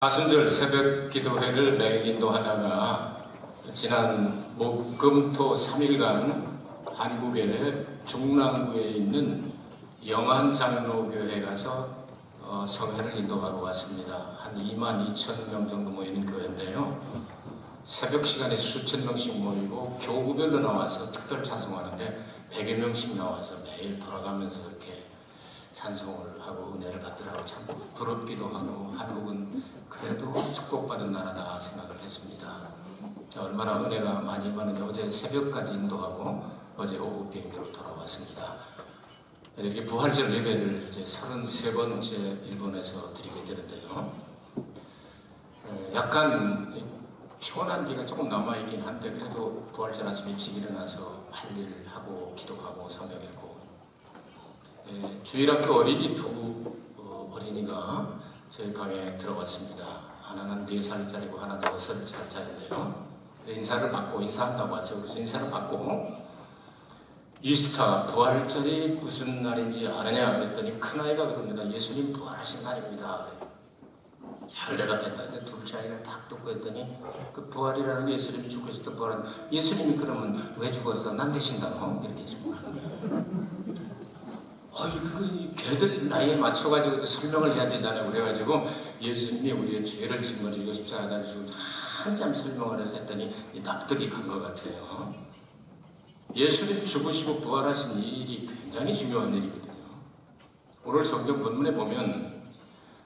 사순절 새벽 기도회를 매일 인도하다가 지난 목금토 3일간 한국의 중랑구에 있는 영안장로교회 가서 성회를 인도하고 왔습니다. 한 22,000명 정도 모이는 교회인데요. 새벽 시간에 수천 명씩 모이고 교구별로 나와서 특별 찬송하는데 100여 명씩 나와서 매일 돌아가면서 이렇게 찬송을 하고 은혜를 받더라고. 참 부럽기도 하고 한국은 그래도 축복받은 나라다 생각을 했습니다. 얼마나 은혜가 많이 받는데 어제 새벽까지 인도하고 어제 오후 비행기로 돌아왔습니다. 이렇게 부활절 예배를 이제 33번째 일본에서 드리게 되는데요. 약간 피곤한 기가 조금 남아있긴 한데 그래도 부활절 아침 일찍 일어나서 할 일 하고 기도하고 성경 읽고 주일학교 어린이 두 어린이가 저희 방에 들어왔습니다. 하나는 4살짜리고 하나는 6살짜리인데요. 인사를 받고 인사한다고 왔어요. 그래서 인사를 받고 이스터 부활절이 무슨 날인지 아느냐 그랬더니 큰아이가 그럽니다. 예수님 부활하신 날입니다. 잘 대답했다. 근데 둘째 아이가 딱 듣고 했더니 그 부활이라는 게 예수님이 죽으실 때 부활한 예수님이 그러면 왜 죽어서 난 되신다노? 이렇게 질문합니다. 그 걔들 나이에 맞춰가지고 설명을 해야 되잖아요. 그래가지고 예수님이 우리의 죄를 짊어지고 십자가에 달리시고 한참 설명을 해서 했더니 납득이 간 것 같아요. 예수님 죽으시고 부활하신 이 일이 굉장히 중요한 일이거든요. 오늘 성경 본문에 보면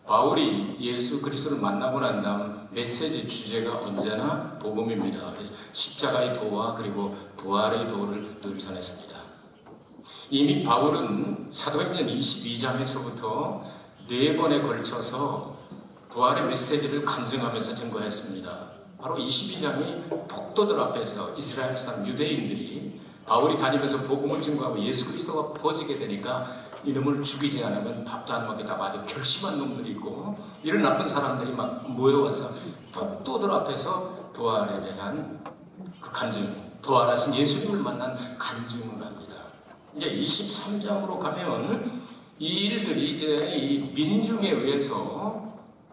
바울이 예수 그리스도를 만나고 난 다음 메시지 주제가 언제나 복음입니다. 그래서 십자가의 도와 그리고 부활의 도를 늘 전했습니다. 이미 바울은 사도행전 22장에서부터 4번에 걸쳐서 부활의 메시지를 간증하면서 증거했습니다. 바로 22장이 폭도들 앞에서 이스라엘 사람 유대인들이 바울이 다니면서 복음을 증거하고 예수 그리스도가 퍼지게 되니까 이놈을 죽이지 않으면 밥도 안 먹겠다고 아주 결심한 놈들이 있고 이런 나쁜 사람들이 막 모여와서 폭도들 앞에서 부활에 대한 그 간증, 부활하신 예수님을 만난 간증을 합니다. 이제 23장으로 가면 이 일들이 이제 이 민중에 의해서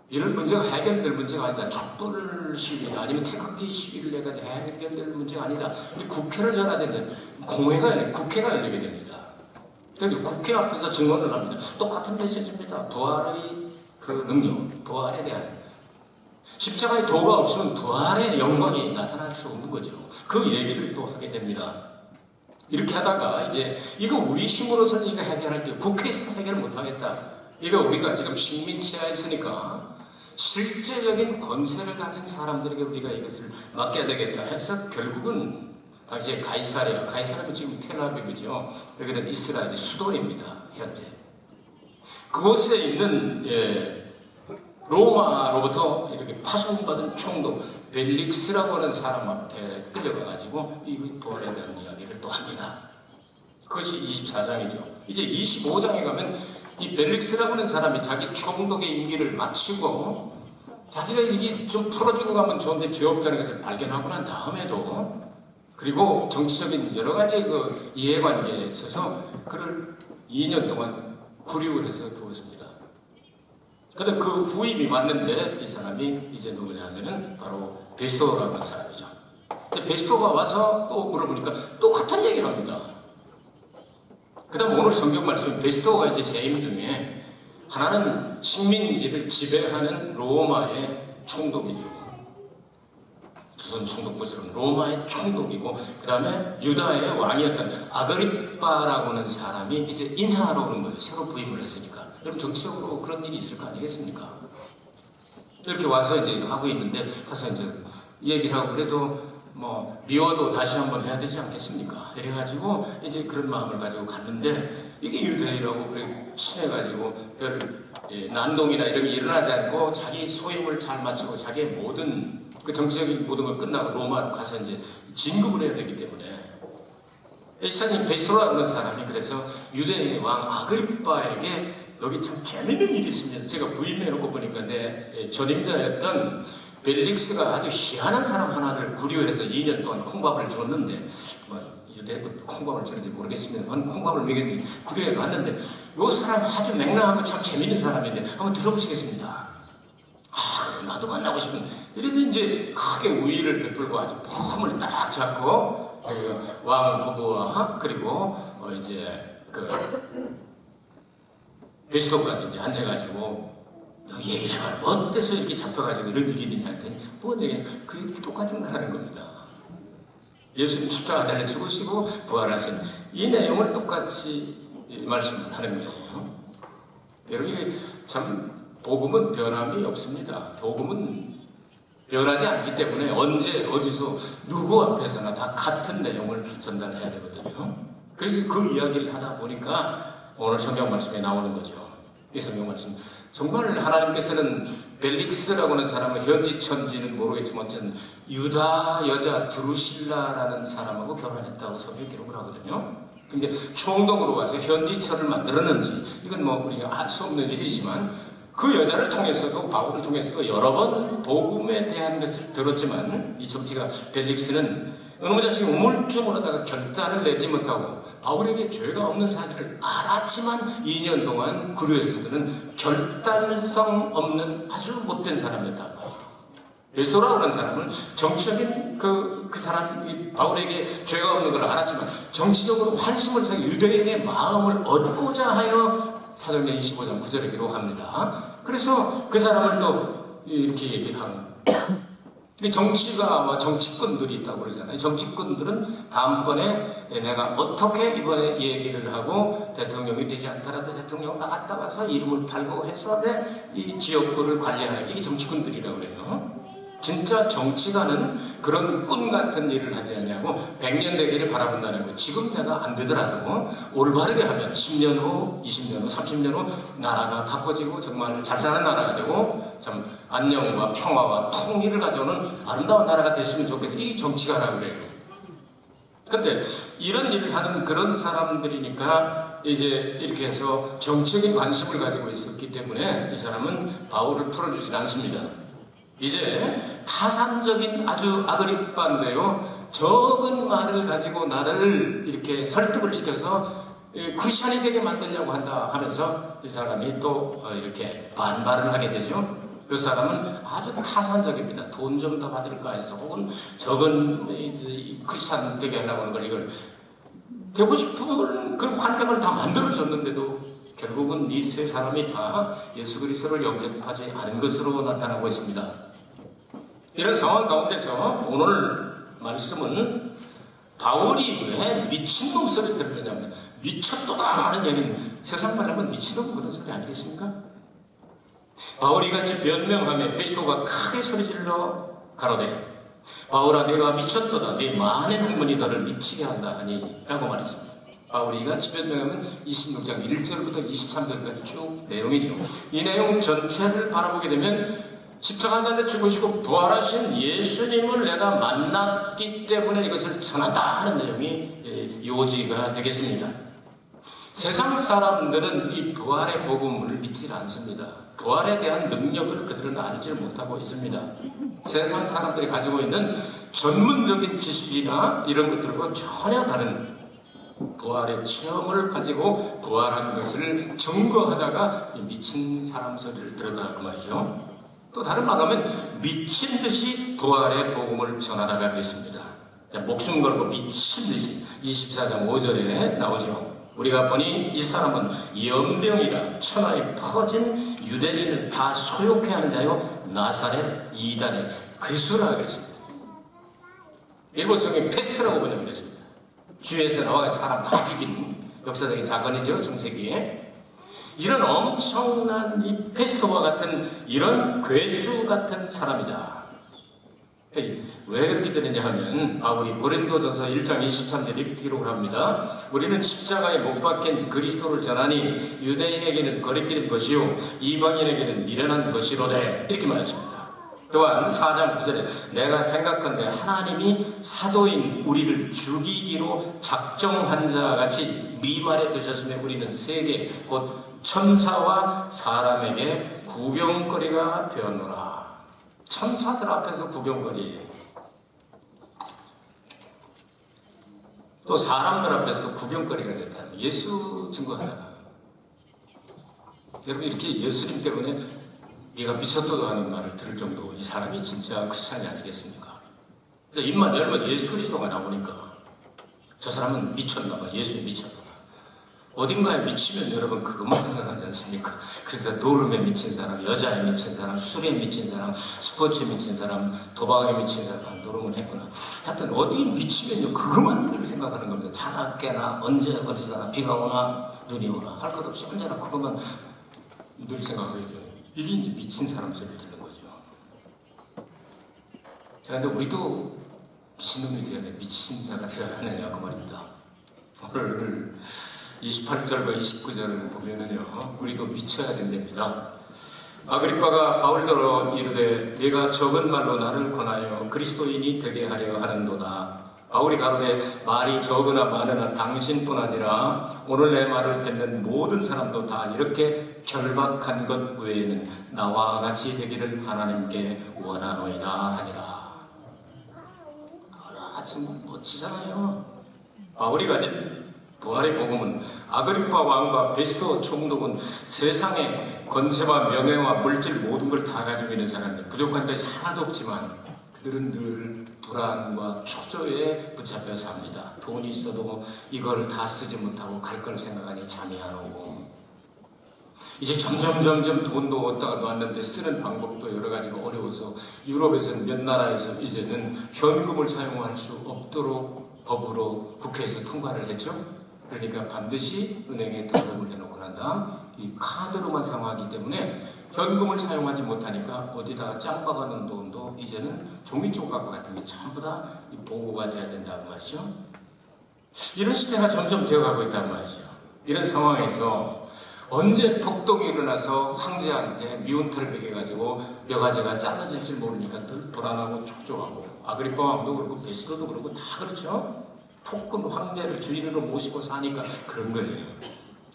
이런 문제가 해결될 문제가 아니다. 촛불 시위 아니면 태극기 시위를 해가지고 해결될 문제가 아니다. 국회를 열어야 되는데 국회가 열리게 됩니다. 그래서 국회 앞에서 증언을 합니다. 똑같은 메시지입니다. 부활의 그 능력, 부활에 대한 십자가의 도가 없으면 부활의 영광이 나타날 수 없는 거죠. 그 얘기를 또 하게 됩니다. 이렇게 하다가 이제 이거 우리 힘으로서는 이거 해결할 때 국회에서는 해결을 못하겠다. 이거 우리가 지금 식민지하에 있으니까 실제적인 권세를 가진 사람들에게 우리가 이것을 맡겨야 되겠다 해서 결국은 당시에 가이사랴는 지금 텔아비브죠. 여기는 이스라엘의 수도입니다. 현재 그곳에 있는 로마로부터 이렇게 파송받은 총독 벨릭스라고 하는 사람 앞에 끌려가가지고 이 부활에 대한 이야기를 또 합니다. 그것이 24장이죠. 이제 25장에 가면 이 벨릭스라고 하는 사람이 자기 총독의 임기를 마치고 자기가 이게 좀 풀어주고 가면 좋은데 죄 없다는 것을 발견하고 난 다음에도 그리고 정치적인 여러 가지 그 이해관계에 있어서 그를 2년 동안 구류해서 두었습니다. 근데 그 후임이 왔는데 이 사람이 이제 누구냐 하면은 바로 베스토라고 하는 사람이죠. 근데 베스토가 와서 또 물어보니까 똑같은 얘기를 합니다. 그 다음 오늘 성경 말씀 베스토가 이제 재임 중에 하나는 식민지를 지배하는 로마의 총독이죠. 조선 총독부처럼 로마의 총독이고 그 다음에 유다의 왕이었던 아그리빠라고 하는 사람이 이제 인사하러 오는 거예요. 새로 부임을 했으니까. 여러분 정치적으로 그런 일이 있을 거 아니겠습니까? 이렇게 와서 이제 하고 있는데 가서 이제 얘기를 하고 그래도 뭐 미워도 다시 한번 해야 되지 않겠습니까? 이래가지고 이제 그런 마음을 가지고 갔는데 이게 유대인이라고 그래 친해가지고 별 난동이나 이런 게 일어나지 않고 자기 소임을 잘 마치고 자기의 모든 그 정치적인 모든 걸 끝나고 로마로 가서 이제 진급을 해야 되기 때문에 이사님 베스토라는 사람이 그래서 유대인의 왕 아그리빠에게 여기 참 재밌는 일이 있습니다. 제가 부임해놓고 보니까 내 전임자였던 벨릭스가 아주 희한한 사람 하나를 구류해서 2년 동안 콩밥을 줬는데 유대도 콩밥을 주는지 모르겠습니다. 콩밥을 먹였는데 구류해 놨는데 이 사람 아주 맹랑하고 참 재밌는 사람인데 한번 들어보시겠습니다. 나도 만나고 싶은. 이래서 이제 크게 우위를 베풀고 아주 폼을 딱 잡고 그 왕 부부와 그리고 이제 그 베스토까지 이제 앉아가지고 얘기를 해봐. 어때서 이렇게 잡혀가지고 이런 일이 있느냐 했더니 뭐 내가 그 똑같은 걸 하는 겁니다. 예수님 십자가 달려 죽으시고 부활하신 이 내용을 똑같이 말씀을 하는 거예요. 여러분 참 복음은 변함이 없습니다. 복음은 변하지 않기 때문에 언제 어디서 누구 앞에서나 다 같은 내용을 전달해야 되거든요. 그래서 그 이야기를 하다 보니까 오늘 성경 말씀에 나오는 거죠. 이 성경 말씀 정말 하나님께서는 벨릭스라고 하는 사람은 현지 천지는 모르겠지만 어쨌든 유다 여자 드루실라라는 사람하고 결혼했다고 성경 기록을 하거든요. 근데 총동으로 와서 현지처를 만들었는지 이건 뭐 우리가 알 수 없는 일이지만 그 여자를 통해서도 바울을 통해서도 여러 번 복음에 대한 것을 들었지만 이 정치가 벨릭스는 어느 자식이 우물쭈물하다가 결단을 내지 못하고 바울에게 죄가 없는 사실을 알았지만 2년 동안 구류에서는 결단성 없는 아주 못된 사람이었다. 베소라라는 사람은 정치적인 그 사람이 바울에게 죄가 없는 걸 알았지만 정치적으로 환심을 사기 유대인의 마음을 얻고자 하여 사도행전 25장 9절에 기록합니다. 그래서 그 사람을 또 이렇게 얘기를 하는 정치가 정치꾼들이 있다고 그러잖아요. 정치꾼들은 다음번에 내가 어떻게 이번에 얘기를 하고 대통령이 되지 않더라도 대통령 나갔다 와서 이름을 팔고 해서 내 이 지역구를 관리하는 이게 정치꾼들이라고 그래요. 진짜 정치가는 그런 꿈 같은 일을 하지 않냐고 100년 되기를 바라본다는 거. 지금 내가 안 되더라도 올바르게 하면 10년 후, 20년 후, 30년 후 나라가 바꿔지고 정말 잘 사는 나라가 되고 참 안녕과 평화와 통일을 가져오는 아름다운 나라가 됐으면 좋겠다. 이게 정치가라고 그래요. 근데 이런 일을 하는 그런 사람들이니까 이제 이렇게 해서 정치적인 관심을 가지고 있었기 때문에 이 사람은 바울을 풀어주진 않습니다. 이제 타산적인 아주 아그리빠인데요. 적은 말을 가지고 나를 이렇게 설득을 시켜서 크리스천이 되게 만들려고 한다 하면서 이 사람이 또 이렇게 반발을 하게 되죠. 그 사람은 아주 타산적입니다. 돈 좀 더 받을까 해서 혹은 적은 크리스천 되게 하려고 하는 걸 이걸 되고 싶은 그런 환경을 다 만들어줬는데도 결국은 이 세 사람이 다 예수 그리스도를 영접하지 않은 것으로 나타나고 있습니다. 이런 상황 가운데서 오늘 말씀은 바울이 왜 미친놈 소리를 들으냐면 미쳤도다 하는 얘기는 세상 말하면 미친놈 그런 소리 아니겠습니까? 바울이 같이 변명하며 베스토가 크게 소리질러 가로되 바울아 내가 미쳤도다 네 많은 학문이 너를 미치게 한다 하니 라고 말했습니다. 바울이 같이 변명하면 26장 1절부터 23절까지 쭉 내용이죠. 이 내용 전체를 바라보게 되면 십자가 달려 죽으시고 부활하신 예수님을 내가 만났기 때문에 이것을 전한다 하는 내용이 요지가 되겠습니다. 세상 사람들은 이 부활의 복음을 믿지 않습니다. 부활에 대한 능력을 그들은 알지 못하고 있습니다. 세상 사람들이 가지고 있는 전문적인 지식이나 이런 것들과 전혀 다른 부활의 체험을 가지고 부활한 것을 증거하다가 미친 사람 소리를 들었다 그 말이죠. 또 다른 말로 하면 미친 듯이 부활의 복음을 전하다가 됐습니다. 목숨 걸고 미친 듯이 24장 5절에 나오죠. 우리가 보니 이 사람은 연병이라 천하에 퍼진 유대인을 다 소욕해 하는 자요 나사렛 이단의 괴수라 그랬습니다. 일본 성경에 패스트라고 번역을 했습니다. 주에서 나와서 사람 다 죽인 역사적인 사건이죠. 중세기에. 이런 엄청난 이 페스토와 같은 이런 괴수 같은 사람이다. 왜 그렇게 되느냐 하면 바울이 고린도전서 1장 23절 이렇게 기록을 합니다. 우리는 십자가에 못 박힌 그리스도를 전하니 유대인에게는 거리끼는 것이요 이방인에게는 미련한 것이로되 이렇게 말했습니다. 또한 4장 9절에 내가 생각한데 하나님이 사도인 우리를 죽이기로 작정한 자 같이 미말에 두셨으며 우리는 세계 곧 천사와 사람에게 구경거리가 되었노라. 천사들 앞에서 구경거리, 또 사람들 앞에서도 구경거리가 됐다는 예수 증거하다가 여러분 이렇게 예수님 때문에 네가 미쳤다고 하는 말을 들을 정도 이 사람이 진짜 크리스찬이 아니겠습니까? 근데 입만 열면 예수 그리스도가 나오니까 저 사람은 미쳤나봐. 예수에 미쳤나봐. 어딘가에 미치면 여러분 그것만 생각하지 않습니까? 그래서 노름에 미친 사람, 여자에 미친 사람, 술에 미친 사람, 스포츠에 미친 사람, 도박에 미친 사람, 노름을 했구나. 하여튼 어디 미치면요 그것만 늘 생각하는 겁니다. 자나 깨나 언제 어디서나 비가 오나 눈이 오나 할 것 없이 언제나 그것만 늘 생각하게 돼요. 이게 이제 미친 사람 소리를 듣는 거죠. 자, 근데 우리도 미친놈이 되어야 돼. 미친 자가 되어야 하느냐 그 말입니다. 오늘 28절과 29절을 보면은요, 우리도 미쳐야 된답니다. 아그리빠가 바울더러 이르되 네가 적은 말로 나를 권하여 그리스도인이 되게 하려 하는도다. 바울이 가로되 말이 적으나 많으나 당신뿐 아니라 오늘 내 말을 듣는 모든 사람도 다 이렇게 결박한 것 외에는 나와 같이 되기를 하나님께 원하노이다 하니라. 아주 멋지잖아요. 바울이 가진 부활의 복음은 아그리빠 왕과 베스도 총독은 세상의 권세와 명예와 물질 모든 걸 다 가지고 있는 사람들, 부족한 것이 하나도 없지만 그들은 늘 불안과 초조에 붙잡혀 삽니다. 돈이 있어도 이걸 다 쓰지 못하고 갈 걸 생각하니 잠이 안 오고, 이제 점점 돈도 얻다가 놓았는데 쓰는 방법도 여러 가지가 어려워서 유럽에서는 몇 나라에서 이제는 현금을 사용할 수 없도록 법으로 국회에서 통과를 했죠. 그러니까 반드시 은행에 등록을 해놓고 난 다음 이 카드로만 사용하기 때문에 현금을 사용하지 못하니까 어디다가 짱 박아놓은 돈도 이제는 종이조각 같은 게 전부 다 보고가 돼야 된다는 말이죠. 이런 시대가 점점 되어가고 있다는 말이죠. 이런 상황에서 언제 폭동이 일어나서 황제한테 미운털 베겨가지고 뼈가지가 잘라질지 모르니까 늘 불안하고 초조하고, 아그리빠 왕도 그렇고 베스도도 그렇고 다 그렇죠. 폭군 황제를 주인으로 모시고 사니까 그런 거예요.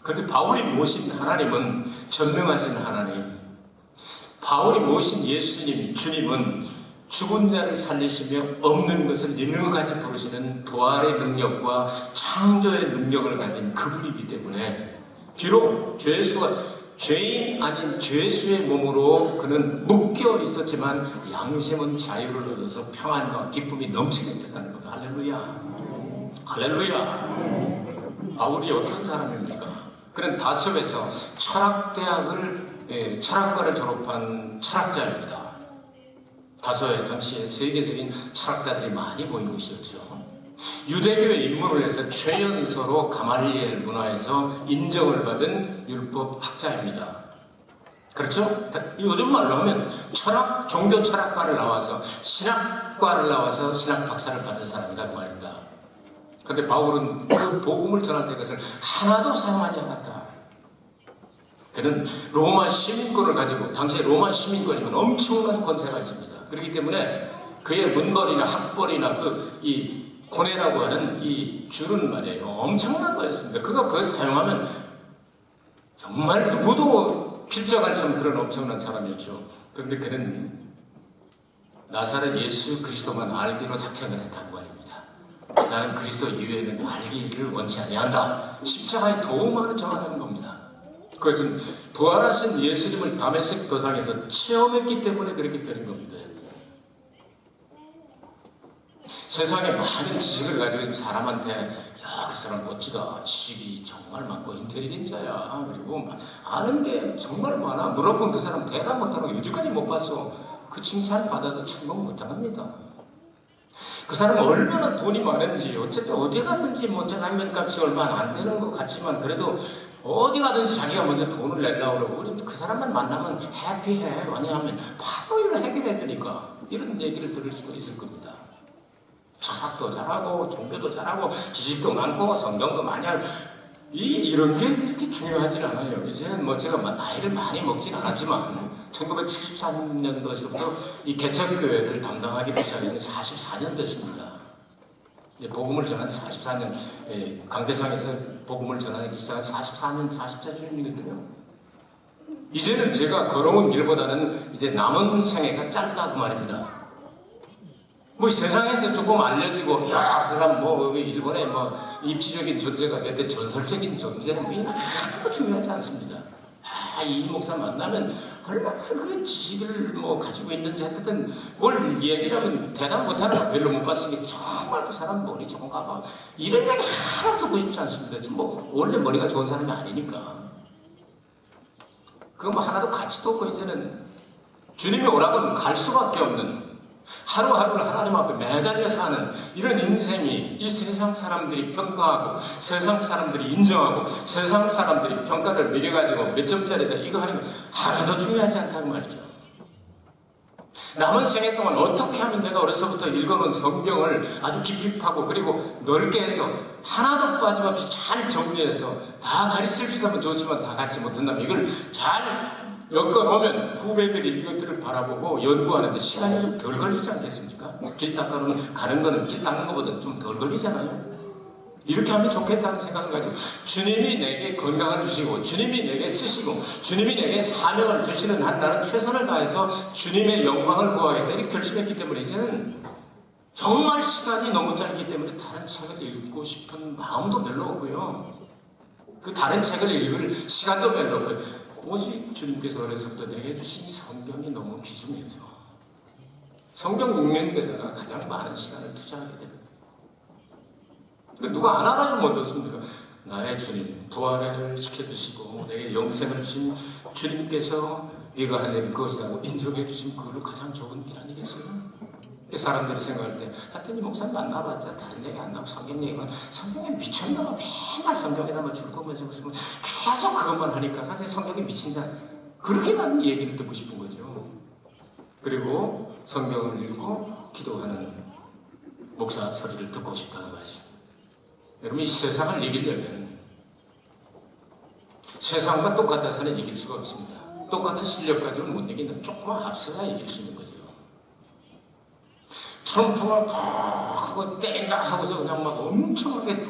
그런데 바울이 모신 하나님은 전능하신 하나님, 바울이 모신 예수님, 주님은 죽은 자를 살리시며 없는 것을 있는 것까지 부르시는 부활의 능력과 창조의 능력을 가진 그분이기 때문에 비록 죄인 아닌 죄수의 몸으로 그는 묶여 있었지만 양심은 자유를 얻어서 평안과 기쁨이 넘치게 됐다는 거다. 할렐루야. 할렐루야. 바울이 어떤 사람입니까? 그는 다섯에서 철학과를 졸업한 철학자입니다. 다소에 당시에 세계적인 철학자들이 많이 모인 곳이었죠. 유대교에 입문을 해서 최연소로 가말리엘 문화에서 인정을 받은 율법 학자입니다. 그렇죠? 요즘 말로 하면 종교 철학과를 나와서 신학과를 나와서 신학 박사를 받은 사람이다 그 말입니다. 그런데 바울은 그 복음을 전할 때 그것을 하나도 사용하지 않았다. 그는 로마 시민권을 가지고, 당시에 로마 시민권이면 엄청난 권세가 있습니다. 그렇기 때문에 그의 문벌이나 학벌이나 이 고뇌라고 하는 이 줄은 말이에요, 엄청난 거였습니다. 그가 그걸 사용하면 정말 누구도 필적할 수 없는 그런 엄청난 사람이었죠. 그런데 그는 나사렛 예수 그리스도만 알기로 작정을 했다는 말입니다. 나는 그리스도 이외에는 알기를 원치 아니한다. 십자가의 도움만을 정하는 겁니다. 그것은 부활하신 예수님을 다메섹 도상에서 체험했기 때문에 그렇게 되는 겁니다. 세상에 많은 지식을 가지고 있는 사람한테 야, 그 사람 멋지다, 지식이 정말 많고 인텔리겐자야, 그리고 아는 게 정말 많아, 물어본 그 사람 대답 못하고 요즘까지 못 봤어, 그 칭찬 받아도成功 못합니다. 그 사람은 얼마나 돈이 많은지, 어쨌든 어디 가든지 뭐 장면값이 얼마 안 되는 것 같지만 그래도 어디 가든지 자기가 먼저 돈을 내려고 그러고, 우리 그 사람만 만나면 해피해. 왜냐하면 바로 일을 해결해 주니까. 이런 얘기를 들을 수도 있을 겁니다. 철학도 잘하고 종교도 잘하고 지식도 많고 성경도 많이 알고, 이런 게 그렇게 중요하지 않아요. 이제는 뭐 제가 나이를 많이 먹진 않았지만 1973년도에서부터 이 개척교회를 담당하기 시작해서 44년 됐습니다. 이제 복음을 전한 44년, 강대상에서 복음을 전하기 시작한 44년, 40주년이거든요. 이제는 제가 걸어온 길보다는 이제 남은 생애가 짧다 그 말입니다. 뭐 세상에서 조금 알려지고, 야, 그 사람 뭐 여기 일본에 뭐 입지적인 존재가 됐대, 전설적인 존재는 뭐 하나도 중요하지 않습니다. 이 목사 만나면 얼마나 그 지식을 뭐 가지고 있는지 하여튼 뭘 얘기를 하면 대답 못하는 거 별로 못 봤으니까 정말 그 사람 머리 좋은가 봐. 이런 얘기 하나 듣고 싶지 않습니다. 뭐 원래 머리가 좋은 사람이 아니니까. 그거 뭐 하나도 가치도 없고 이제는 주님이 오라고 하면 갈 수밖에 없는 하루하루를 하나님 앞에 매달려 사는 이런 인생이 이 세상 사람들이 평가하고 세상 사람들이 인정하고 세상 사람들이 평가를 매겨가지고 몇 점짜리다 이거 하는 거 하나도 중요하지 않다는 말이죠. 남은 생애 동안 어떻게 하면 내가 어려서부터 읽어놓은 성경을 아주 깊이 파고 그리고 넓게 해서 하나도 빠짐없이 잘 정리해서 다 가르칠 수 있다면 좋지만 다 가르치 못한다면 이걸 잘 엮어놓으면 후배들이 이것들을 바라보고 연구하는데 시간이 좀 덜 걸리지 않겠습니까? 길 닦아놓으면 가는 거는 길 닦는 것보다 좀 덜 걸리잖아요. 이렇게 하면 좋겠다는 생각을 가지고 주님이 내게 건강을 주시고 주님이 내게 쓰시고 주님이 내게 사명을 주시는 한 나는 최선을 다해서 주님의 영광을 구하겠다 이렇게 결심했기 때문에 이제는 정말 시간이 너무 짧기 때문에 다른 책을 읽고 싶은 마음도 별로 없고요. 그 다른 책을 읽을 시간도 별로 없고요. 오직 주님께서 어려서부터 내게 주신 성경이 너무 귀중해서 성경 읽는 데다가 가장 많은 시간을 투자하게 됩니다. 누가 안 와가지고 못 얻습니까? 나의 주님 부활을 시켜주시고 내게 영생을 주신 주님께서 네가 할 일은 그것이라고 인정해 주신 그걸로 가장 좋은 길 아니겠어요? 사람들이 생각할 때 하여튼 이 목사님 만나봤자 다른 얘기 안 나오고 성경 얘기만 성경에 미쳤나봐 맨날 성경에다만 줄 거면서 계속 그것만 하니까 완전히 성경에 미친 자 그렇게 나는 얘기를 듣고 싶은 거죠. 그리고 성경을 읽고 기도하는 목사 소리를 듣고 싶다는 것이 여러분 이 세상을 이기려면 세상과 똑같아서는 이길 수가 없습니다. 똑같은 실력 가지고는 못 이기는 조금만 앞서야 이길 수 있는 거죠. 트럼프가 그거 때린다 하고서 그냥 막 엄청나게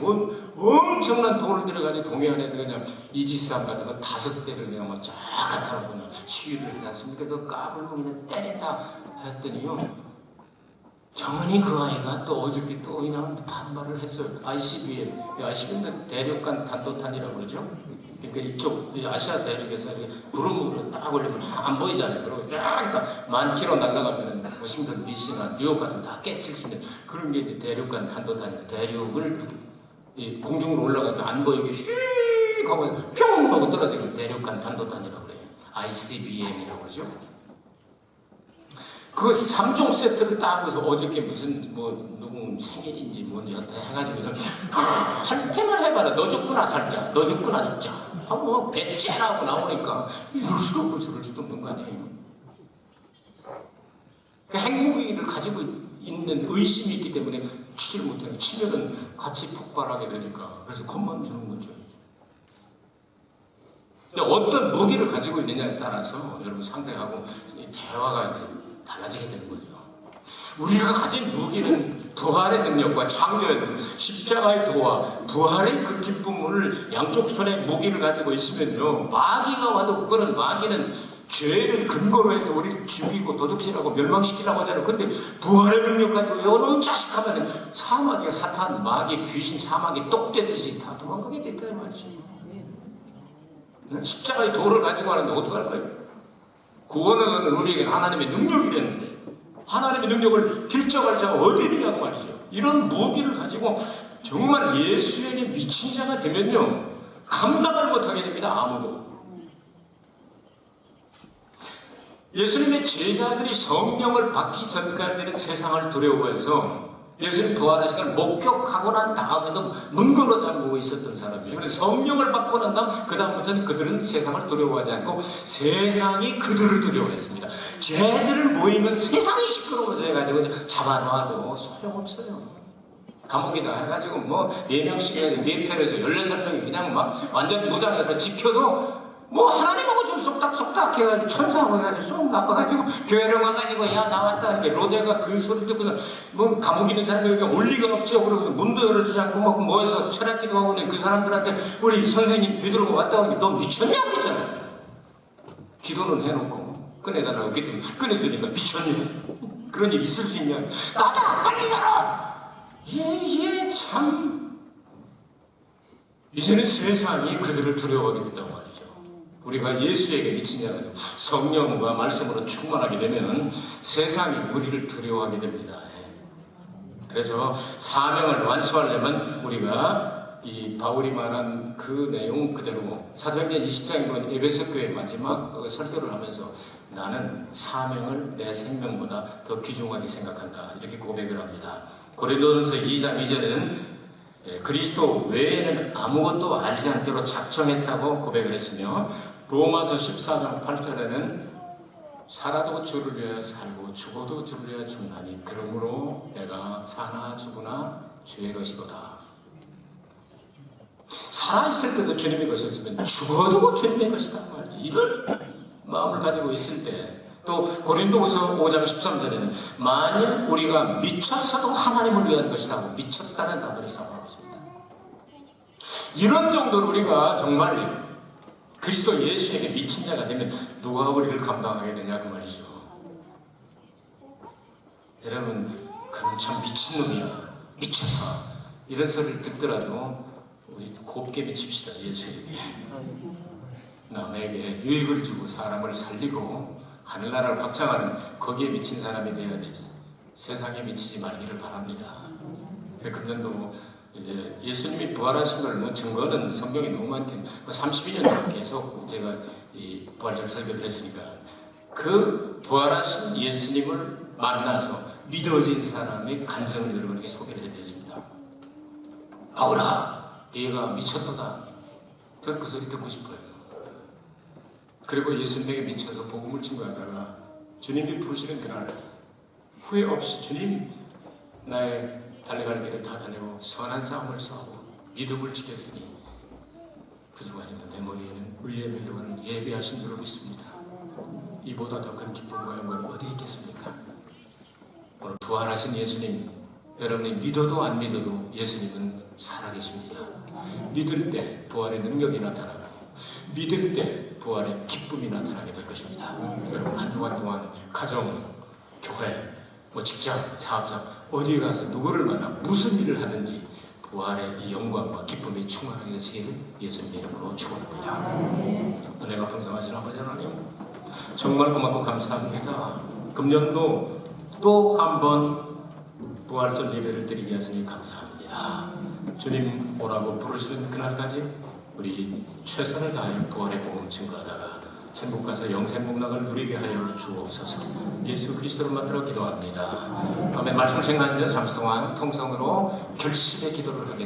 엄청난 돈을 들여가지고 동해안에 그냥 이지스함 같은 거 5대를 그냥 막 쫙 갖다 놓고 그냥 시위를 하지 않습니까? 그 까불고 그냥 때린다 했더니요. 정은이 그 아이가 또 어저께 또 그냥 반발을 했어요. ICBM 대륙간 단도탄이라고 그러죠? 그러니까 이쪽 아시아 대륙에서 이렇게 구름으로 딱 올리면 안 보이잖아요. 그리고 쫙 10,000km 날아가면 워싱턴 DC나 뉴욕 같은 다 깨칠 수 있는 그런 게 이제 대륙간 단도탄이 대륙을 공중으로 올라가서 안 보이게 휙 하고 평 하고 떨어지는 대륙간 단도탄이라고 그래요. ICBM이라고 그러죠. 그 3종 세트를 딱 해서 어저께 무슨 누구 생일인지 뭔지 해가지고서 할 때만 해봐라. 너 죽구나 살자. 너 죽구나 죽자. 하고 배째라고 나오니까 이럴 수도 없고 저럴 수도 없는 거 아니에요. 그 핵무기를 가지고 있는 의심이 있기 때문에 치지를 못해요. 치면은 같이 폭발하게 되니까 그래서 겁만 주는 거죠. 근데 어떤 무기를 가지고 있느냐에 따라서 여러분 상대하고 대화가 달라지게 되는 거죠. 우리가 가진 무기는 부활의 능력과 창조의 능력, 십자가의 도와 부활의 그 기쁨을 양쪽 손에 무기를 가지고 있으면요. 마귀가 와도 그거는 마귀는 죄를 근거로 해서 우리를 죽이고 도둑질하고 멸망시키려고 하잖아요. 근데 부활의 능력 가지고 요놈 자식 하면 사마귀가 사탄, 마귀, 귀신, 사마귀 똑대듯이 다 도망가게 됐다는 말이죠. 십자가의 도를 가지고 하는데 어떡할까요? 구원은 우리에게 하나님의 능력이랬는데 하나님의 능력을 필적할 자가 어디 있느냐고 말이죠. 이런 무기를 가지고 정말 예수에게 미친 자가 되면요 감당을 못하게 됩니다. 아무도. 예수님의 제자들이 성령을 받기 전까지는 세상을 두려워해서 예수님 부활하신 걸 목격하고 난 다음에도 문걸어 잠그고 있었던 사람이에요. 그래서 성령을 받고 난 다음 그 다음부터는 그들은 세상을 두려워하지 않고 세상이 그들을 두려워했습니다. 쟤들을 모이면 세상이 시끄러워져 해가지고 잡아놔도 소용없어요. 감옥에다 해가지고 4명씩 해가지고 4편에서 16명이 그냥 막 완전 무장해서 지켜도 하나님하고 좀 쏙닥쏙닥 해가지고 천사하고 해가지고 쏙 나와가지고 교회를 와가지고 야 나왔다 이렇게 로데가 그 소리 듣고서 감옥에 있는 사람이 여기 올 리가 없죠. 그러고서 문도 열어주지 않고 모여서 철학기도 하고 있는 그 사람들한테 우리 선생님 베드로가 왔다고 하니까 너 미쳤냐 그랬잖아요. 기도는 해놓고 꺼내달라고 했더니 꺼내주니까 미쳤냐 그런 일이 있을 수 있냐. 나다 빨리 열어. 참 이제는 세상이 그들을 두려워하게 됐다고 말이죠. 우리가 예수에게 미친 자가 되고 성령과 말씀으로 충만하게 되면 세상이 우리를 두려워하게 됩니다. 그래서 사명을 완수하려면 우리가 이 바울이 말한 그 내용 그대로 사도행전 20장에 보면 에베소 교회 마지막 설교를 하면서 나는 사명을 내 생명보다 더 귀중하게 생각한다 이렇게 고백을 합니다. 고린도전서 2장 2절에는 그리스도 외에는 아무것도 알지 않기로 작정했다고 고백을 했으며 로마서 14장 8절에는 살아도 주를 위하여 살고 죽어도 주를 위하여 죽나니 그러므로 내가 사나 죽으나 주의 것이로다. 살아있을 때도 주님의 것이었으면 죽어도 주님의 것이다 말이지. 이런 마음을 가지고 있을 때 또 고린도후서 5장 13절에는 만일 우리가 미쳤어도 하나님을 위한 것이다 하고 미쳤다는 단어를 사용하고 있습니다. 이런 정도로 우리가 정말 그리스도 예수에게 미친 자가 되면 누가 우리를 감당하게 되냐 그 말이죠. 여러분 그럼 참 미친놈이야 미쳐서 이런 소리를 듣더라도 우리 곱게 미칩시다. 예수에게 남에게 유익을 주고 사람을 살리고 하늘나라를 확장하는 거기에 미친 사람이 되어야 되지 세상에 미치지 말기를 바랍니다. 금년도 이제 예수님이 부활하신 걸 뭐 증거는 성경에 너무 많게 32년 동안 계속 제가 이 부활절 설교를 했으니까 그 부활하신 예수님을 만나서 믿어진 사람의 감정을 여러분에게 소개를 해드렸습니다. 바울아 네가 미쳤도다. 저는 그 소리 듣고 싶어요. 그리고 예수님에게 미쳐서 복음을 증거하다가 주님이 부르시는 그날 후회 없이 주님 나의 달려갈 길을 다 달리고 선한 싸움을 싸우고 믿음을 지켰으니 그중하지만 내 머리에는 의의 멸류관을 예비하신 줄로 믿습니다. 이보다 더 큰 기쁨과 영광이 어디 있겠습니까? 오늘 부활하신 예수님 여러분이 믿어도 안 믿어도 예수님은 살아계십니다. 믿을 때 부활의 능력이 나타나고 믿을 때 부활의 기쁨이 나타나게 될 것입니다. 여러분 한 주간 동안 가정, 교회, 직장, 사업장 어디 가서 누구를 만나 무슨 일을 하든지 부활의 이 영광과 기쁨이 충만하게 되시기를 예수님의 이름으로 축원합니다. 은혜가 풍성하신 아버지 하나님 정말 고맙고 감사합니다. 금년도 또 한 번 부활절 예배를 드리게 하시니 감사합니다. 주님 오라고 부르시는 그날까지 우리 최선을 다해 부활의 복음 증거하다가 천국 가서 영생 복락을 누리게 하여 주옵소서. 예수 그리스도로 만들어 기도합니다. 다음에 말씀을 생각하면서 잠시 동안 통성으로 결심의 기도를 하겠습니다.